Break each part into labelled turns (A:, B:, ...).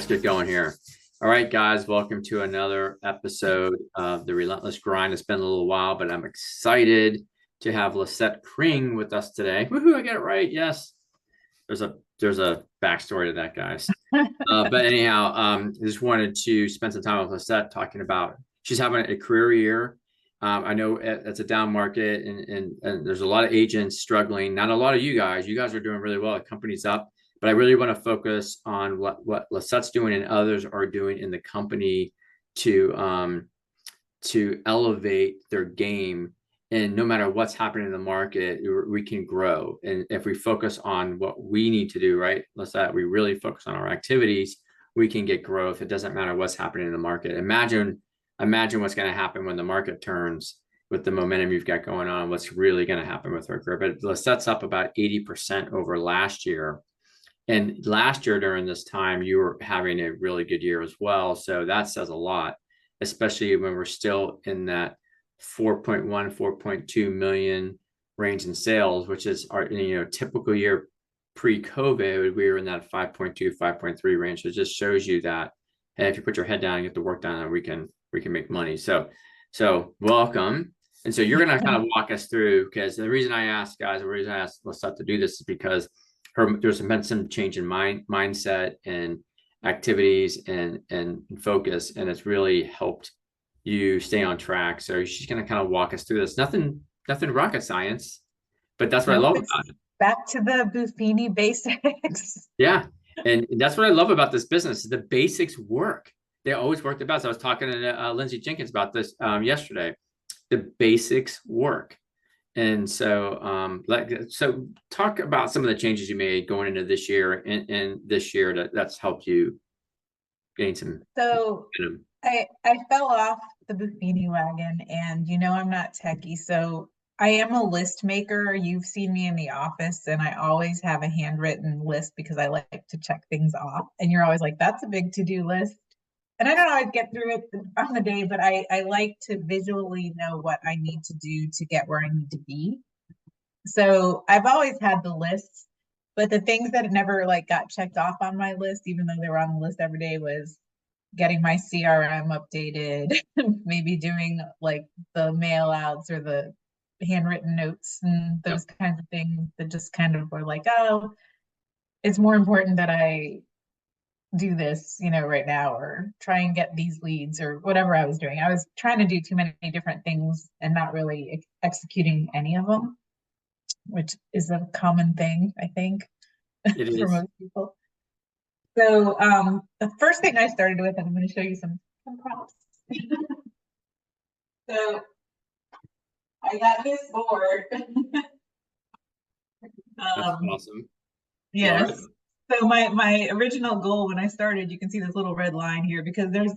A: get going here. All right, guys, welcome to another episode of the Relentless Grind. It's been a little while, but I'm excited to have Lisette Cring with us today. Woohoo, I get it right. Yes. There's a backstory to that, guys. But anyhow, I just wanted to spend some time with Lisette talking about she's having a career year. I know it's a down market and there's a lot of agents struggling. Not a lot of you guys. You guys are doing really well. The company's up. But I really want to focus on what Lisette's doing and others are doing in the company to elevate their game. And no matter what's happening in the market, we can grow. And if we focus on what we need to do, right, Lisette, we really focus on our activities, we can get growth. It doesn't matter what's happening in the market. Imagine what's going to happen when the market turns with the momentum you've got going on, what's really going to happen with our career. But Lisette's up about 80% over last year. And last year during this time, you were having a really good year as well. So that says a lot, especially when we're still in that 4.1, 4.2 million range in sales, which is our typical year pre-COVID. We were in that 5.2, 5.3 range. So it just shows you that, hey, if you put your head down and get the work done, we can make money. So welcome. And so you're going to kind of walk us through, because the reason I asked Lisette to do this is because there's been some change in mindset and activities and focus, and it's really helped you stay on track. So she's going to kind of walk us through this. Nothing rocket science, but that's what I love about it.
B: Back to the Buffini Basics.
A: Yeah, and that's what I love about this business. The basics work. They always work the best. I was talking to Lindsay Jenkins about this yesterday. The basics work. And so, so talk about some of the changes you made going into this year and this year that's helped you gain some.
B: So I fell off the Buffini wagon, and I'm not techie, so I am a list maker. You've seen me in the office, and I always have a handwritten list because I like to check things off. And you're always like, "That's a big to-do list." And I don't always get through it on the day, but I like to visually know what I need to do to get where I need to be. So I've always had the lists, but the things that never got checked off on my list, even though they were on the list every day, was getting my CRM updated, maybe doing the mail outs or the handwritten notes and those kinds of things that just kind of were like, oh, it's more important that I do this, right now, or try and get these leads or whatever I was doing. I was trying to do too many different things and not really executing any of them, which is a common thing, I think, for most people. So the first thing I started with, and I'm going to show you some prompts. So I got this board.
A: That's awesome.
B: Yes. So my original goal when I started, you can see this little red line here, because there's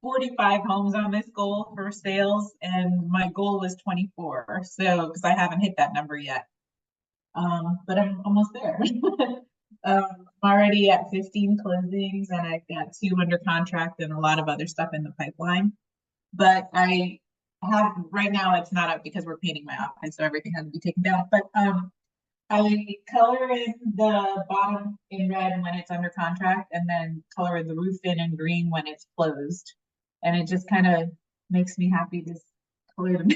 B: 45 homes on this goal for sales, and my goal was 24. So because I haven't hit that number yet, but I'm almost there. I'm already at 15 closings, and I've got 2 under contract and a lot of other stuff in the pipeline. But I have right now, it's not up because we're painting my office, so everything has to be taken down. But I color in the bottom in red when it's under contract, and then color the roof in green when it's closed. And it just kind of makes me happy to color them.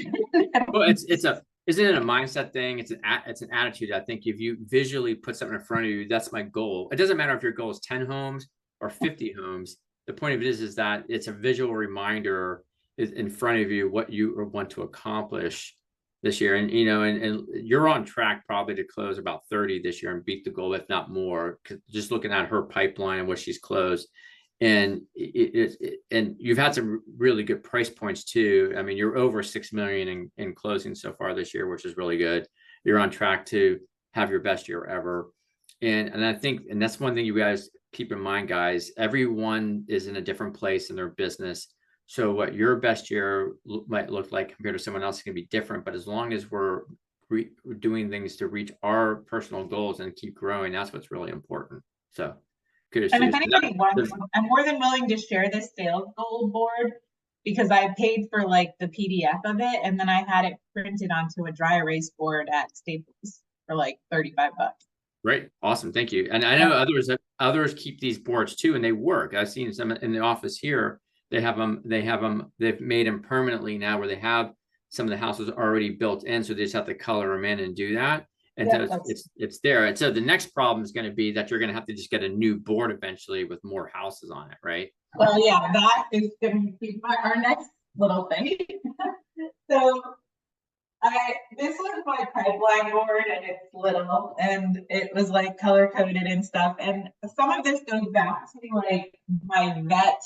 A: Well, isn't it a mindset thing? It's an attitude. I think if you visually put something in front of you, that's my goal. It doesn't matter if your goal is 10 homes or 50 homes. The point of it is that it's a visual reminder in front of you what you want to accomplish this year. And and you're on track probably to close about 30 this year and beat the goal, if not more, just looking at her pipeline and what she's closed. And and you've had some really good price points too. I mean, you're over 6 million in closing so far this year, which is really good. You're on track to have your best year ever. And I think, and that's one thing you guys keep in mind, guys, everyone is in a different place in their business. So what your best year might look like compared to someone else can be different. But as long as we're doing things to reach our personal goals and keep growing, that's what's really important. So kudos.
B: And if anybody wants, I'm more than willing to share this sales goal board, because I paid for the PDF of it, and then I had it printed onto a dry erase board at Staples for $35.
A: Great. Awesome. Thank you. And I know others keep these boards too, and they work. I've seen some in the office here. They've made them permanently now where they have some of the houses already built in. So they just have to color them in and do that. And
B: Yeah,
A: so it's there. And so the next problem is going to be that you're going to have to just get a new board eventually with more houses on it, right?
B: well, yeah, that is going to be our next little thing. So this was my pipeline board and it's little and it was like color coded and stuff. And some of this goes back to like my vet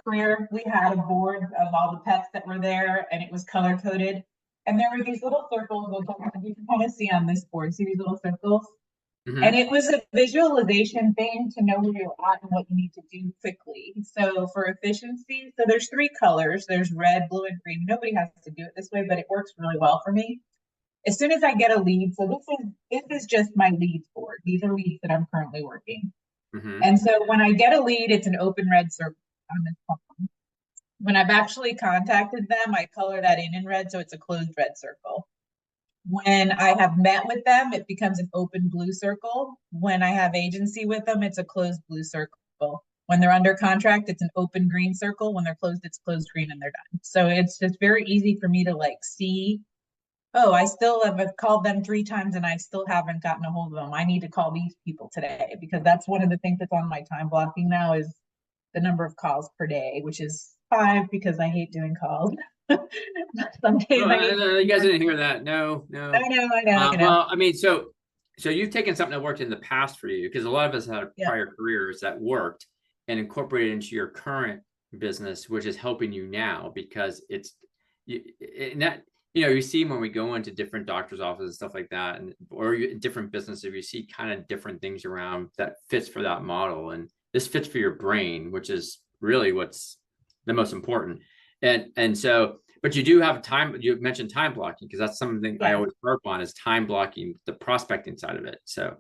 B: career. We had a board of all the pets that were there and it was color coded. And there were these little circles, which you can kind of see on this board. See these little circles? And it was a visualization thing to know where you're at and what you need to do quickly. So for efficiency, so there's 3 colors. There's red, blue, and green. Nobody has to do it this way, but it works really well for me. As soon as I get a lead, so this is just my leads board. These are leads that I'm currently working. And so when I get a lead, it's an open red circle on this column. When I've actually contacted them, I color that in red, so it's a closed red circle. When I have met with them, it becomes an open blue circle. When I have agency with them, it's a closed blue circle. When they're under contract, it's an open green circle. When they're closed, it's closed green and they're done. So it's just very easy for me to like see, oh, I still have called them 3 times and I still haven't gotten a hold of them. I need to call these people today because that's one of the things that's on my time blocking now is the number of calls per day, which is 5 because I hate doing calls. Some days
A: you guys didn't hear that. No.
B: I know.
A: Well, I mean, so you've taken something that worked in the past for you because a lot of us had prior careers that worked and incorporated into your current business, which is helping you now because you see when we go into different doctor's offices and stuff like that, or different businesses, you see kind of different things around that fits for that model, and this fits for your brain, which is really what's the most important. And so, but you do have time. You mentioned time blocking because that's something I always harp on is time blocking the prospecting side of it. So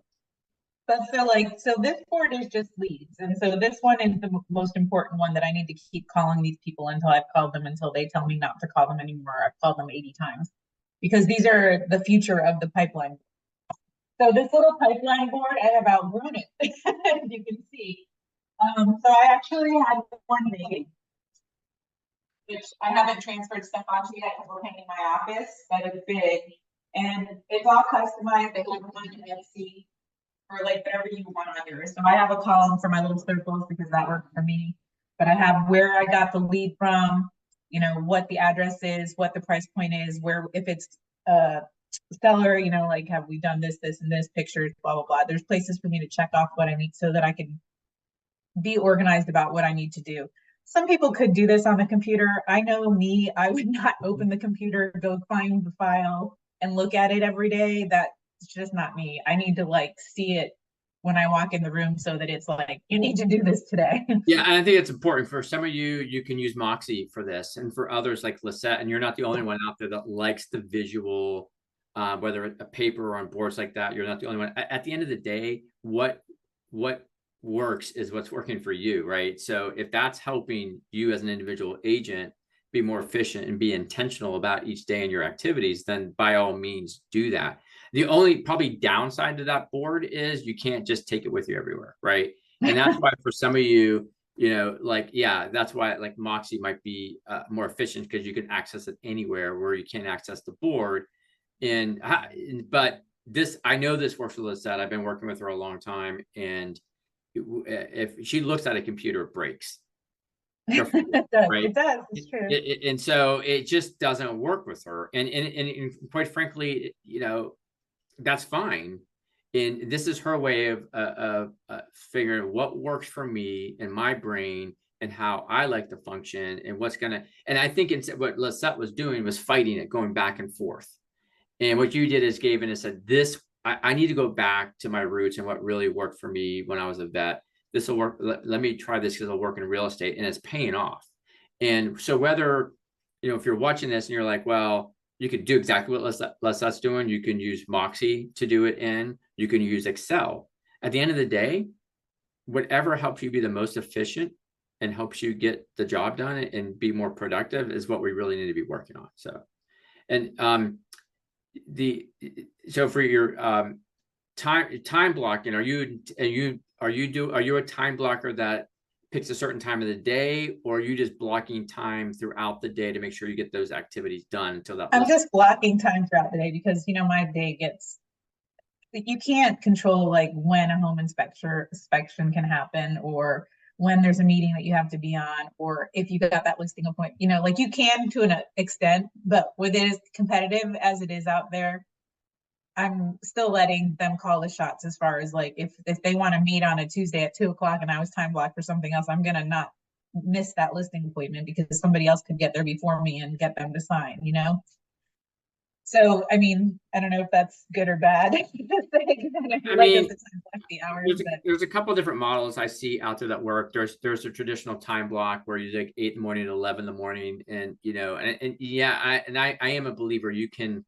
B: this board is just leads. And so this one is the most important one that I need to keep calling these people until I've called them, until they tell me not to call them anymore. I've called them 80 times because these are the future of the pipeline. So this little pipeline board, I have outgrown it, as you can see. So I actually had one made, which I haven't transferred stuff onto yet because we're painting my office, but it's big. And it's all customized. They have one in Etsy or like whatever you want on yours. So I have a column for my little circles because that works for me. But I have where I got the lead from, what the address is, what the price point is, where if it's a seller, like have we done this, and this, pictures, blah, blah, blah. There's places for me to check off what I need so that I can be organized about what I need to do. Some people could do this on the computer. I know me, I would not open the computer, go find the file and look at it every day. That's just not me. I need to like see it when I walk in the room so that it's like, you need to do this today.
A: Yeah, and I think it's important for some of you can use Moxie for this, and for others like Lissette, and you're not the only one out there that likes the visual, whether it's a paper or on boards like that. You're not the only one. At the end of the day, what works is what's working for you, right? So if that's helping you as an individual agent be more efficient and be intentional about each day in your activities, then by all means do that. The only probably downside to that board is you can't just take it with you everywhere, right? And that's why for some of you, that's why like Moxie might be more efficient because you can access it anywhere where you can't access the board. But I know this works with Lissette. I've been working with her a long time, and if she looks at a computer, it breaks.
B: Right? It does. It's true.
A: And so it just doesn't work with her. And quite frankly, that's fine. And this is her way of figuring what works for me and my brain and how I like to function and and I think what Lissette was doing was fighting it, going back and forth. And what you did is gave in and said, I need to go back to my roots and what really worked for me when I was a vet. This will work. Let me try this because it'll work in real estate, and it's paying off. And so whether, if you're watching this and you're like, well, you can do exactly what Lissette's doing. You can use Moxie to do it in. You can use Excel. At the end of the day, whatever helps you be the most efficient and helps you get the job done and be more productive is what we really need to be working on. So, and so for your time blocking, are you a time blocker that picks a certain time of the day, or are you just blocking time throughout the day to make sure you get those activities done until that
B: I'm
A: list?
B: just blocking time throughout the day because my day gets, you can't control like when a home inspection can happen, or when there's a meeting that you have to be on, or if you got that listing appointment, like you can to an extent, but with it as competitive as it is out there, I'm still letting them call the shots as far as like if they want to meet on a Tuesday at 2 o'clock and I was time blocked for something else, I'm gonna not miss that listing appointment because somebody else could get there before me and get them to sign. So I mean, I don't know if that's good or bad.
A: I
B: Like
A: mean,
B: us to time block the hours, but
A: there's a couple different models I see out there that work. There's a traditional time block where you like 8 in the morning to 11 in the morning, and and yeah, I am a believer you can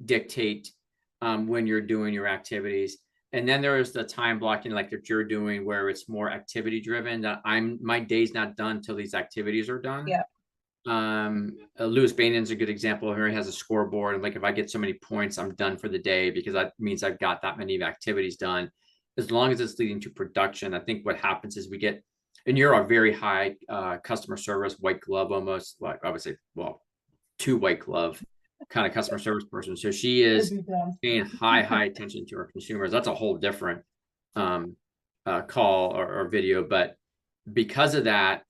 A: dictate when you're doing your activities. And then there's the time blocking like that you're doing where it's more activity driven, that my day's not done till these activities are done.
B: yeah,
A: Lewis Banion's a good example here. He has a scoreboard, and like if I get so many points, I'm done for the day because that means I've got that many activities done. As long as it's leading to production, I think what happens is we get, and you're a very high customer service, white glove almost, like I would say, well, two white glove kind of customer service person. So she is paying high attention to her consumers. That's a whole different call or video, but because of that,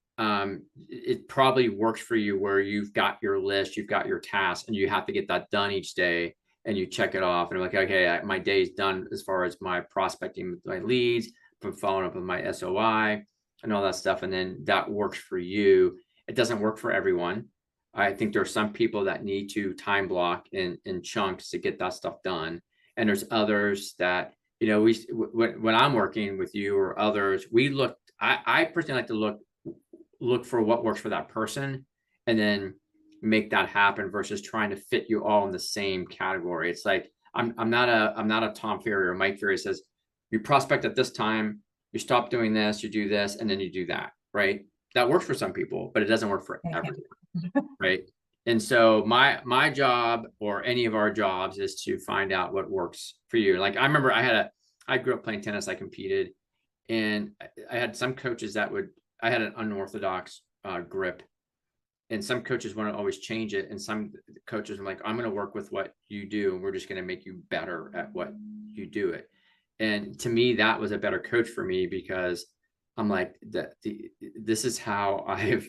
A: it probably works for you where you've got your list, you've got your tasks, and you have to get that done each day, and you check it off, and I'm like, okay, my day's done as far as my prospecting with my leads, from following up with my SOI and all that stuff, and then that works for you. It doesn't work for everyone. I think there are some people that need to time block in chunks to get that stuff done, and there's others that when I'm working with you or others, we look. I personally like to look for what works for that person, and then make that happen versus trying to fit you all in the same category. It's like I'm not a Tom Ferry or Mike Ferry says you prospect at this time, you stop doing this, you do this, and then you do that, right? That works for some people, but it doesn't work for everyone. Right. And so my job, or any of our jobs, is to find out what works for you. Like I remember I grew up playing tennis, I competed, and I had some coaches I had an unorthodox grip, and some coaches want to always change it, and some coaches are like, I'm going to work with what you do, and we're just going to make you better at what you do it. And to me, that was a better coach for me, because I'm like, this is how I've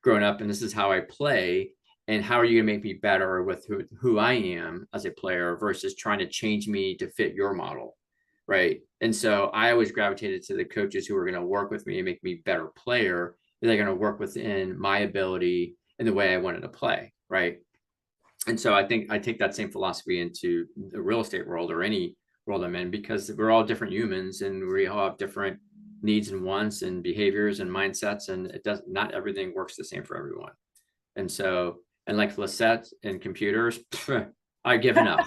A: grown up, and this is how I play, and how are you going to make me better with who I am as a player versus trying to change me to fit your model, right? And so I always gravitated to the coaches who are going to work with me and make me a better player. They're going to work within my ability and the way I wanted to play, right? And so I think I take that same philosophy into the real estate world or any world I'm in, because we're all different humans, and we all have different needs and wants and behaviors and mindsets, and not everything works the same for everyone. And so, and like Lissette in computers, I've given up.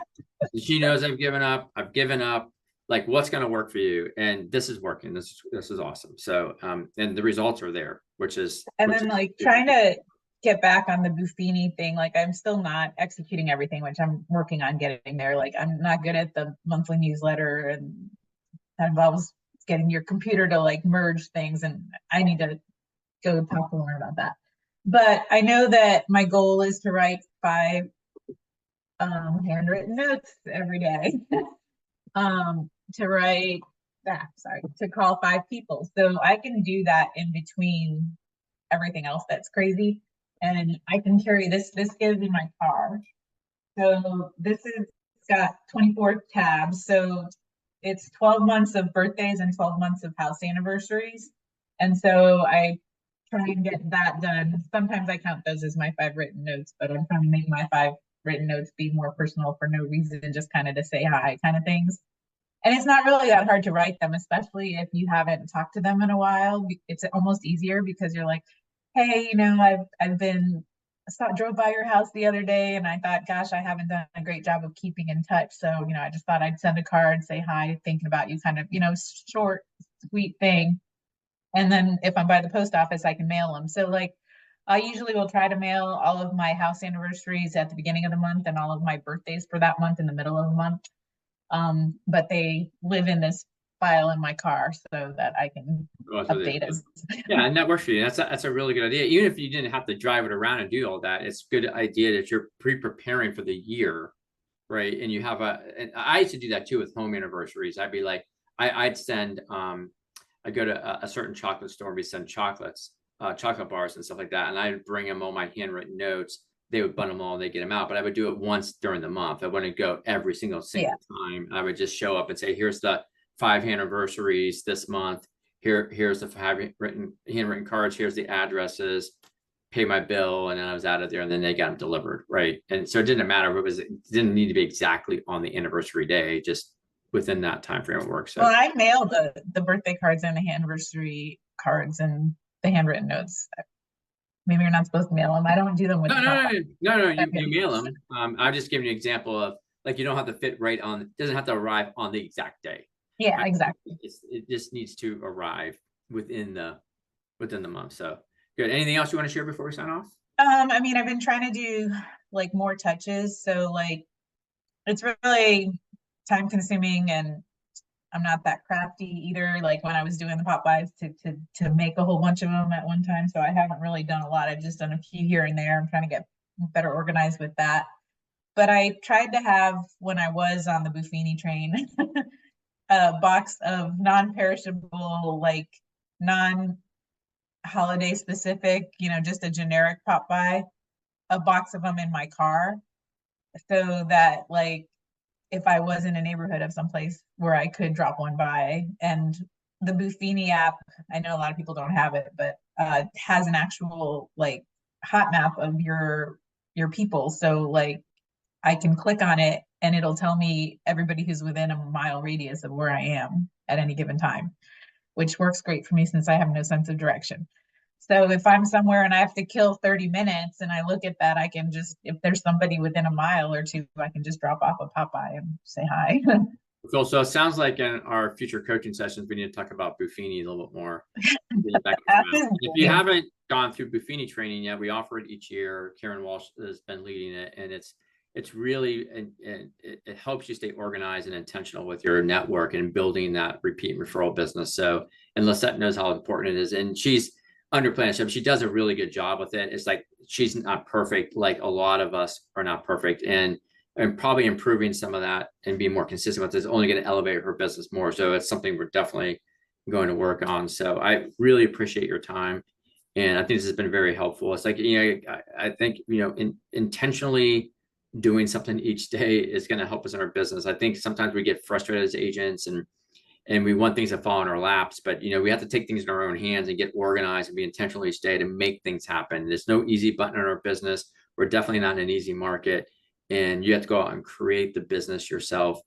A: She knows I've given up. Like, what's going to work for you? And this is working. This is awesome. So, and the results are there,
B: and then like trying to get back on the Buffini thing. Like I'm still not executing everything, which I'm working on getting there. Like I'm not good at the monthly newsletter, and that involves getting your computer to like merge things. And I need to go talk to Lauren about that. But I know that my goal is to write 5 handwritten notes every day. To write to call 5 people. So I can do that in between everything else that's crazy. And I can carry this goes in my car. So it's got 24 tabs. So it's 12 months of birthdays and 12 months of house anniversaries. And so I try and get that done. Sometimes I count those as my 5 written notes, but I'm trying to make my 5 written notes be more personal for no reason, just kind of to say hi kind of things. And it's not really that hard to write them, especially if you haven't talked to them in a while. It's almost easier because you're like, hey, drove by your house the other day, and I thought, gosh, I haven't done a great job of keeping in touch. So, I just thought I'd send a card, say hi, thinking about you, kind of, short, sweet thing. And then if I'm by the post office, I can mail them. So like, I usually will try to mail all of my house anniversaries at the beginning of the month and all of my birthdays for that month in the middle of the month. But they live in this file in my car so that I can
A: Oh, so
B: update as.
A: yeah, and that works for you. That's a really good idea. Even if you didn't have to drive it around and do all that, it's a good idea that you're pre-preparing for the year, right? And you have and I used to do that too with home anniversaries. I'd be like, I'd send, I go to a certain chocolate store and we send chocolates, chocolate bars and stuff like that. And I'd bring them all my handwritten notes. They would bundle them all, they get them out. But I would do it once during the month. I wouldn't go every single
B: Yeah.
A: time. I would just show up and say, here's the 5 anniversaries this month. Here's the handwritten cards. Here's the addresses. Pay my bill, and then I was out of there, and then they got them delivered, right? And so it didn't matter if it didn't need to be exactly on the anniversary day, just within that time frame it works. So.
B: Well, I mail the birthday cards and the anniversary cards and the handwritten notes. Maybe you're not supposed to mail them. I don't do them with
A: No. You mail them. I'm just giving you an example of, like, you don't have to fit right on. It doesn't have to arrive on the exact day.
B: Yeah, exactly.
A: It just needs to arrive within the month. So good. Anything else you want to share before we sign off?
B: I mean, I've been trying to do like more touches, so like it's really time consuming, and I'm not that crafty either. Like when I was doing the pop buys to make a whole bunch of them at one time, so I haven't really done a lot. I've just done a few here and there. I'm trying to get better organized with that. But I tried to have, when I was on the Buffini train, a box of non-perishable, like non-holiday specific, just a generic pop by, a box of them in my car, so that like if I was in a neighborhood of someplace where I could drop one by. And the Buffini app, I know a lot of people don't have it, but has an actual like hot map of your people. So like I can click on it and it'll tell me everybody who's within a mile radius of where I am at any given time, which works great for me since I have no sense of direction. So if I'm somewhere and I have to kill 30 minutes and I look at that, I can just, if there's somebody within a mile or two, I can just drop off a Popeye and say hi.
A: Cool. So it sounds like in our future coaching sessions, we need to talk about Buffini a little bit more. If you haven't gone through Buffini training yet, we offer it each year. Karen Walsh has been leading it, and it's really, and it helps you stay organized and intentional with your network and building that repeat referral business. So, and Lissette knows how important it is, and she's underplanned. So she does a really good job with it. It's like she's not perfect, like a lot of us are not perfect, and probably improving some of that and being more consistent with it is only going to elevate her business more. So it's something we're definitely going to work on. So I really appreciate your time, and I think this has been very helpful. It's like, I think, intentionally doing something each day is going to help us in our business. I think sometimes we get frustrated as agents and we want things to fall in our laps, but we have to take things in our own hands and get organized and be intentional each day to make things happen. There's no easy button in our business. We're definitely not in an easy market, and you have to go out and create the business yourself.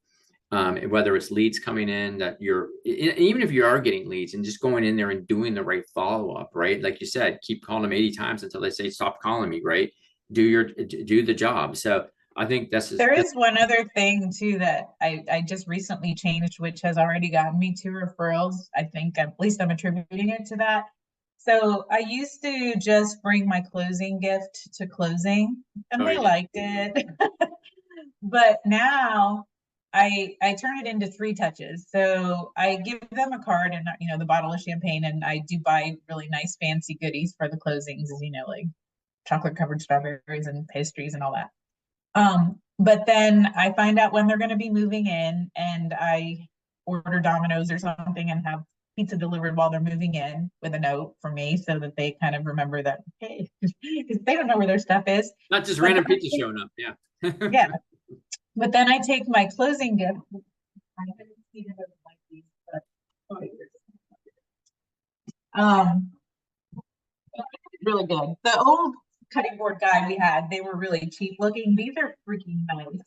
A: Whether it's leads coming in that even if you are getting leads, and just going in there and doing the right follow-up, right? Like you said, keep calling them 80 times until they say, stop calling me, right? Do the job. So I think there
B: is one other thing too that I just recently changed, which has already gotten me 2 referrals. I think at least I'm attributing it to that. So I used to just bring my closing gift to closing, and they liked it. But now I turn it into 3 touches. So I give them a card and the bottle of champagne, and I do buy really nice fancy goodies for the closings, like chocolate covered strawberries and pastries and all that. But then I find out when they're going to be moving in, and I order Domino's or something and have pizza delivered while they're moving in with a note for me, so that they kind of remember that, hey, because they don't know where their stuff is.
A: Not just random pizza showing up. Yeah.
B: Yeah. But then I take my closing gift. I haven't seen it like these, but really good. The old cutting board guide we had, they were really cheap looking. These are freaking nice.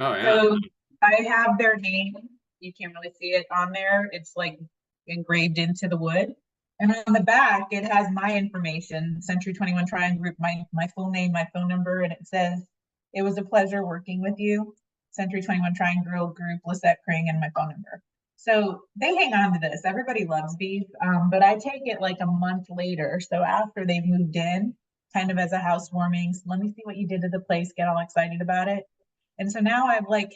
A: Oh yeah.
B: So I have their name. You can't really see it on there. It's like engraved into the wood. And on the back, it has my information, Century 21 Triangle Group, my full name, my phone number, and it says, "It was a pleasure working with you. Century 21 Triangle Group, Lisette Cring," and my phone number. So they hang on to this. Everybody loves these, but I take it like a month later. So after they've moved in, kind of as a housewarming, so let me see what you did to the place, get all excited about it. And so now I've like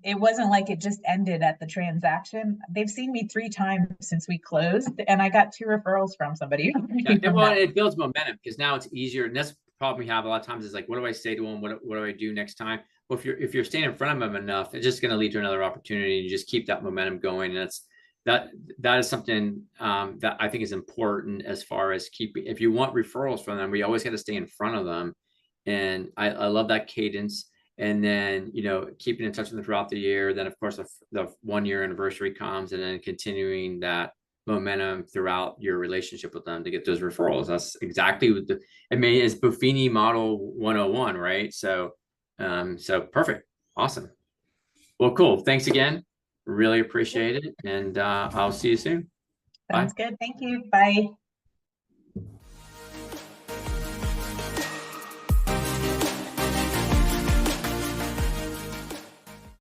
B: it wasn't like it just ended at the transaction. They've seen me 3 times since we closed, and I got 2 referrals from somebody
A: Yeah,
B: from
A: well,
B: that.
A: it builds momentum because now it's easier. And that's the problem we have a lot of times is like, what do I say to them? What do I do next time? Well, if you're staying in front of them enough, it's just going to lead to another opportunity. And you just keep that momentum going. And that that is something that I think is important as far as keeping. If you want referrals from them, we always got to stay in front of them. And I love that cadence. And then, keeping in touch with them throughout the year. Then, of course, the 1 year anniversary comes, and then continuing that momentum throughout your relationship with them to get those referrals. That's exactly what it's Buffini model 101, right? So perfect. Awesome. Well, cool. Thanks again. Really appreciate it. And I'll see you soon. Bye.
B: Sounds good. Thank you. Bye.